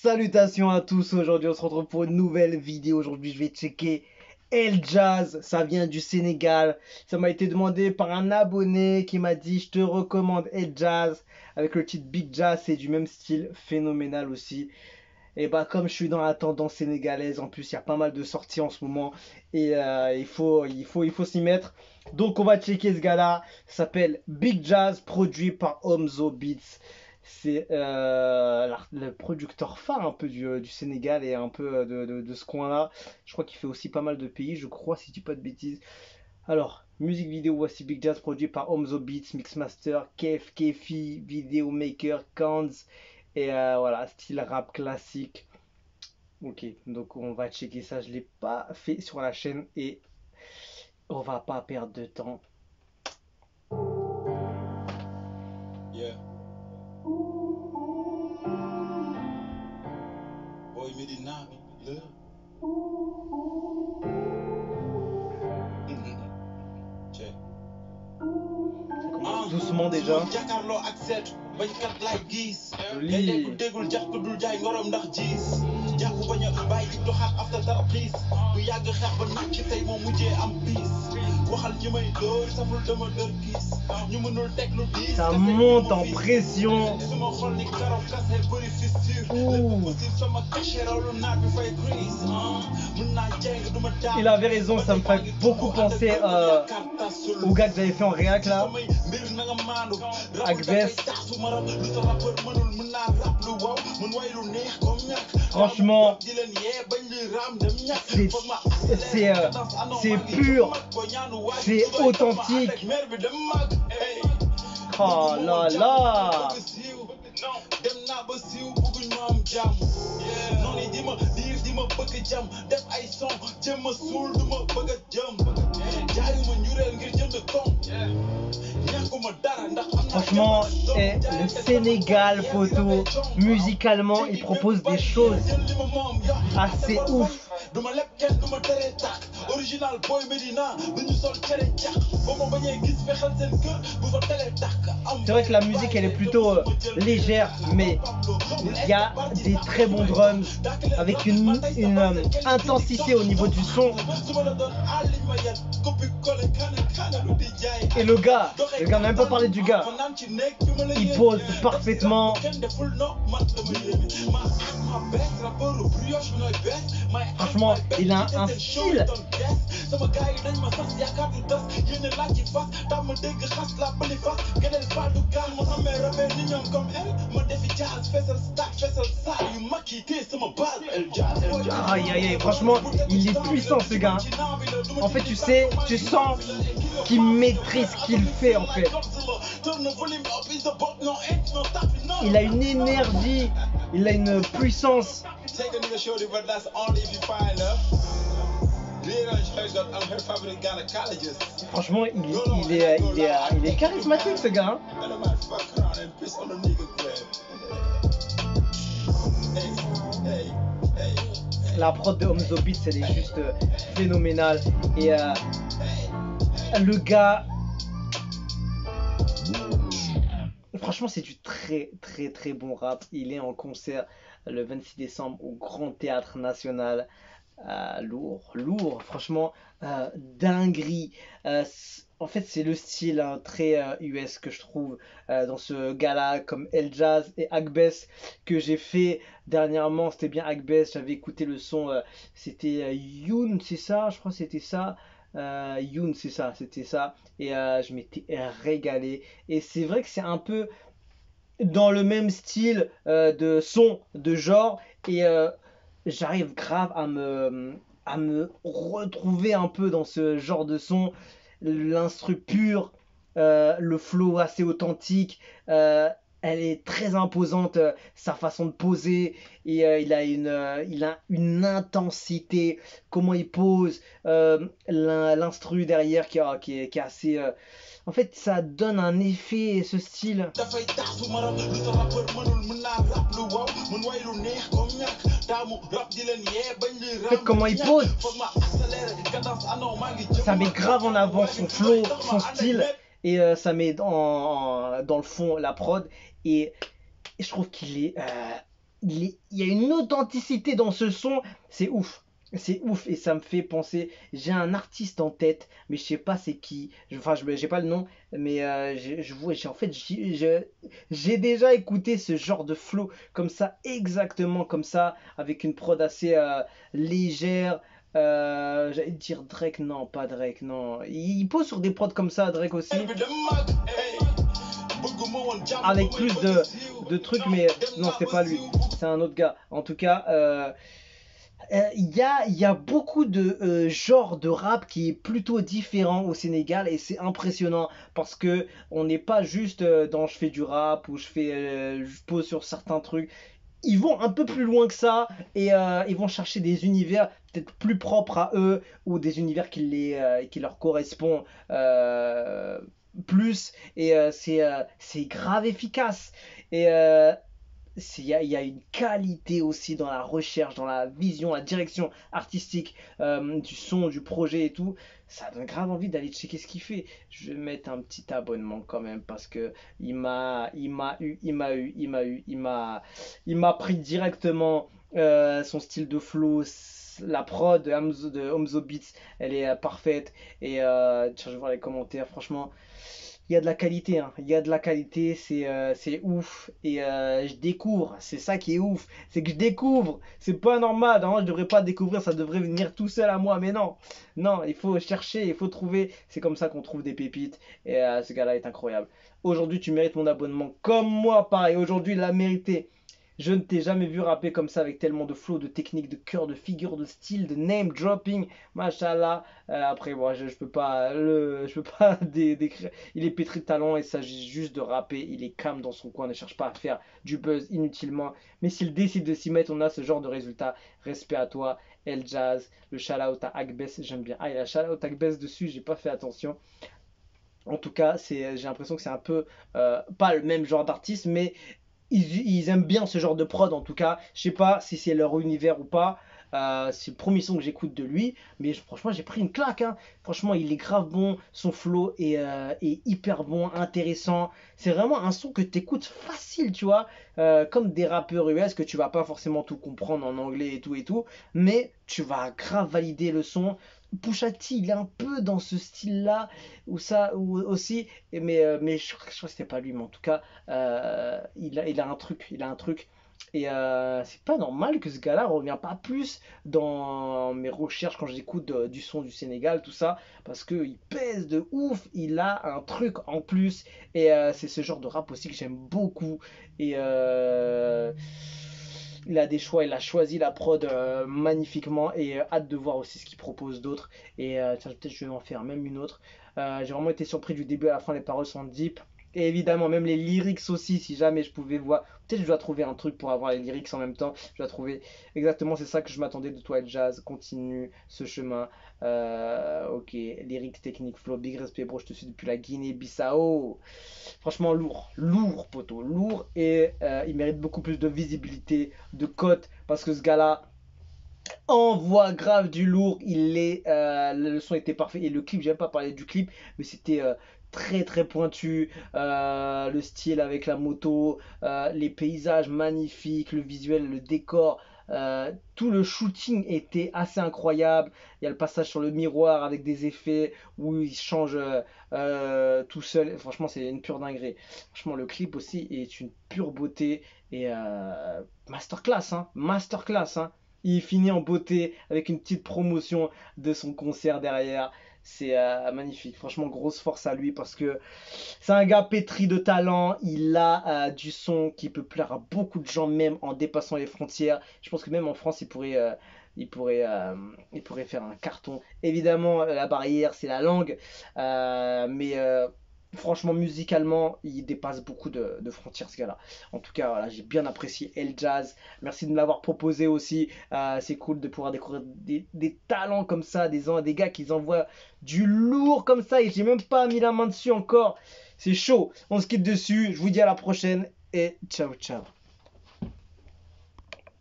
Salutations à tous, aujourd'hui on se retrouve pour une nouvelle vidéo. Aujourd'hui je vais checker El Jazz, ça vient du Sénégal. Ça m'a été demandé par un abonné qui m'a dit je te recommande El Jazz avec le titre Big Jazz, c'est du même style, phénoménal aussi. Et bah comme je suis dans la tendance sénégalaise, en plus il y a pas mal de sorties en ce moment et il faut s'y mettre. Donc on va checker ce gars-là, ça s'appelle Big Jazz, produit par Omzo Beats. C'est le producteur phare un peu du Sénégal et un peu de ce coin-là. Je crois qu'il fait aussi pas mal de pays, je crois, si je dis pas de bêtises. Alors, musique vidéo, voici Big Jazz, produit par Omzo Beats, Mixmaster, Kef, Kefi, Videomaker, Kanz. Et voilà, style rap classique. Ok, donc on va checker ça. Je ne l'ai pas fait sur la chaîne et on va pas perdre de temps. Yeah. Boy Medina, le. Check. Ça commence doucement déjà. Joli. Ça monte en pression. Ouh. Il avait raison, ça me fait beaucoup penser au gars que j'avais fait en réac là, Agbes. Franchement, c'est pur, c'est authentique. Oh là là. Franchement, le Sénégal, photo, musicalement, il propose des choses assez ouf. C'est vrai que la musique elle est plutôt légère, mais il y a des très bons drums avec une intensité au niveau du son. Et le gars, on n'a même pas parlé du gars, il pose parfaitement. Franchement, il a un style. Aïe aïe aïe, franchement, il est puissant ce gars. En fait, tu sens qu'il maîtrise ce qu'il fait en fait. Il a une énergie, il a une puissance. Franchement, il est charismatique ce gars. La prod de Omzo Beats, elle est juste phénoménale. Et le gars, franchement, c'est du très très très bon rap. Il est en concert le 26 décembre au Grand Théâtre National. Lourd, franchement, dinguerie. En fait, c'est le style très US que je trouve dans ce gars-là, comme El Jazz et Agbes que j'ai fait dernièrement. C'était bien Agbes, j'avais écouté le son, c'était Youn, c'est ça, je crois que c'était ça. Youn, c'est ça, c'était ça. Et je m'étais régalé. Et c'est vrai que c'est un peu dans le même style de son, de genre. Et j'arrive grave à me retrouver un peu dans ce genre de son, l'instru pur, le flow assez authentique, elle est très imposante, sa façon de poser, et il a une intensité, comment il pose, l'instru derrière qui est assez... en fait, ça donne un effet, ce style. En fait, comment il pose, ça met grave en avant son flow, son style, et ça met dans le fond la prod, et je trouve qu'il est il y a une authenticité dans ce son, c'est ouf. C'est ouf et ça me fait penser. J'ai un artiste en tête, mais je sais pas c'est qui. Enfin, j'ai pas le nom, mais je vois. En fait, j'ai déjà écouté ce genre de flow comme ça, exactement comme ça, avec une prod assez légère. J'allais dire Drake, non, pas Drake, non. Il pose sur des prods comme ça, Drake aussi, avec plus de trucs, mais non, c'est pas lui, c'est un autre gars. En tout cas, il y a beaucoup de genres de rap qui est plutôt différent au Sénégal et c'est impressionnant parce que on n'est pas juste dans je fais du rap ou je pose sur certains trucs. Ils vont un peu plus loin que ça et ils vont chercher des univers peut-être plus propres à eux ou des univers qui leur correspondent plus et c'est grave efficace. Et il y a une qualité aussi dans la recherche, dans la vision, la direction artistique du son, du projet et tout. Ça donne grave envie d'aller checker ce qu'il fait. Je vais mettre un petit abonnement quand même parce que il m'a pris directement son style de flow. La prod de Hamzo Beats, elle est parfaite. Et tiens, je vais voir les commentaires. Franchement, il y a de la qualité, hein. Il y a de la qualité, c'est ouf. Et je découvre, c'est ça qui est ouf. C'est que je découvre. C'est pas normal. Normalement, je devrais pas découvrir, ça devrait venir tout seul à moi. Mais non, non, il faut chercher, il faut trouver. C'est comme ça qu'on trouve des pépites. Et ce gars-là est incroyable. Aujourd'hui, tu mérites mon abonnement. Comme moi, pareil. Aujourd'hui, il l'a mérité. Je ne t'ai jamais vu rapper comme ça avec tellement de flow, de technique, de cœur, de figure, de style, de name dropping. Machallah. Après, moi, je peux pas je peux pas décrire. Il est pétri de talent et il s'agit juste de rapper. Il est calme dans son coin, ne cherche pas à faire du buzz inutilement. Mais s'il décide de s'y mettre, on a ce genre de résultat. Respect à toi, El Jazz. Le shout-out à Akbes, j'aime bien. Ah, il y a shout-out à Akbes dessus, j'ai pas fait attention. En tout cas, j'ai l'impression que c'est un peu pas le même genre d'artiste, mais ils aiment bien ce genre de prod en tout cas. Je sais pas si c'est leur univers ou pas. C'est le premier son que j'écoute de lui, mais franchement j'ai pris une claque, hein. Franchement il est grave bon, son flow est hyper bon, intéressant. C'est vraiment un son que t'écoutes facile, tu vois, comme des rappeurs US que tu vas pas forcément tout comprendre en anglais et tout, mais tu vas grave valider le son. Pusha T, il est un peu dans ce style-là, ou aussi, mais je crois que c'était pas lui, mais en tout cas, il a un truc, il a un truc. Et c'est pas normal que ce gars-là revient pas plus dans mes recherches quand j'écoute du son du Sénégal, tout ça, parce qu'il pèse de ouf, il a un truc en plus, et c'est ce genre de rap aussi que j'aime beaucoup. Et il a des choix, il a choisi la prod magnifiquement, et hâte de voir aussi ce qu'il propose d'autre. Et tiens, peut-être je vais en faire même une autre. J'ai vraiment été surpris du début à la fin, les paroles sont deep. Et évidemment, même les lyrics aussi, si jamais je pouvais voir. Peut-être je dois trouver un truc pour avoir les lyrics en même temps. Je dois trouver exactement, c'est ça que je m'attendais de toi, Jazz. Continue ce chemin. Ok, lyrics, technique, flow, big respect, bro. Je te suis depuis la Guinée-Bissau. Franchement, lourd, lourd, poteau, lourd. Et il mérite beaucoup plus de visibilité, de cote, parce que ce gars-là envoie grave du lourd. Le son était parfait et le clip, j'aime pas parler du clip, mais c'était très très pointu. Le style avec la moto, les paysages magnifiques, le visuel, le décor. Tout le shooting était assez incroyable. Il y a le passage sur le miroir avec des effets où il change tout seul. Franchement, c'est une pure dinguerie. Franchement, le clip aussi est une pure beauté et masterclass, hein, masterclass, hein. Il finit en beauté avec une petite promotion de son concert derrière. C'est magnifique. Franchement, grosse force à lui parce que c'est un gars pétri de talent. Il a du son qui peut plaire à beaucoup de gens, même en dépassant les frontières. Je pense que même en France, il pourrait faire un carton. Évidemment, la barrière, c'est la langue. Mais franchement, musicalement, il dépasse beaucoup de frontières, ce gars-là. En tout cas, voilà, j'ai bien apprécié El Jazz. Merci de me l'avoir proposé aussi. C'est cool de pouvoir découvrir des talents comme ça, des gars qui envoient du lourd comme ça et j'ai même pas mis la main dessus encore. C'est chaud. On se quitte dessus. Je vous dis à la prochaine et ciao ciao.